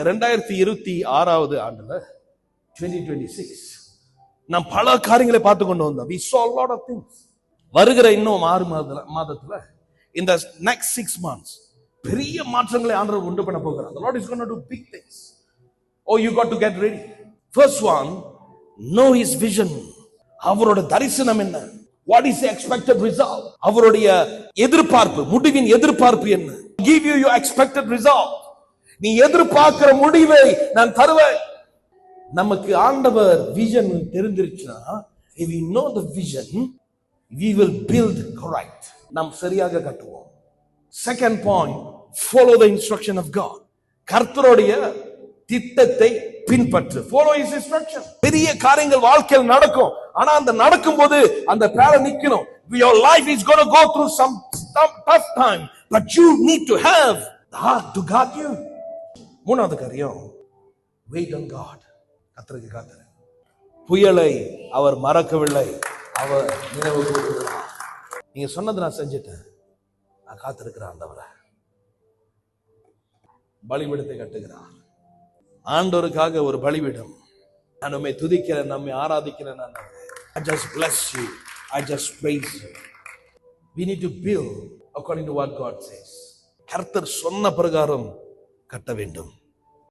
2026 ஆண்டுல 2026 நாம் பல காரியங்களை பார்த்து கொண்டு வந்தோம். We saw a lot of things. வருகிற இன்னும் 6 மாதத்துல இந்த next 6 months பெரிய மாற்றங்களை ஆண்டவர் உண்டு பண்ண போகிறார். The Lord is going to do big things. Oh, you got to get ready. First one, know his vision. அவரோட தரிசனம் என்ன? What is the expected result? அவருடைய எதிர்பார்ப்பு, முடிவின் எதிர்பார்ப்பு என்ன? Give you your expected result. நீ எதிர்பார்க்கிற முடிவை நான் தருவேன். நமக்கு ஆண்டவர் vision தெரிஞ்சிருச்சுன்னா, if we know the vision, we will build correct. நாம் சரியாக கட்டுவோம். Second point, follow the instruction of God. கர்த்தருடைய திட்டத்தை பின்பற்று. Follow his instruction. பெரிய காரியங்கள் வாழ்க்கையில் நடக்கும். ஆனா அந்த நடக்கும்போது அந்த பேர நிக்கணும். Your life is going to go through some tough time, but you need to have the heart to guard you. மூணாவது காரியம், wait on God. கர்த்தருக்கு காத்திரு. புயலை அவர் மறக்கவில்லை, அவர் நினைவு கூறுகிறார். நீங்க சொன்னதை நான் செஞ்சுட்டேன், நான் காத்திருக்கிறேன் ஆண்டவரே. பலிபீடத்தை கட்டுகிறார். ஆண்டவருக்காக ஒரு பலிபீடம். நான் நம்மை துதிக்கிறேன், நம்மை ஆராதிக்கிறேன். I just bless you, I just praise you. We need to build according to what God says. கர்த்தர் சொன்ன பிரகாரம் கட்ட வேண்டும்.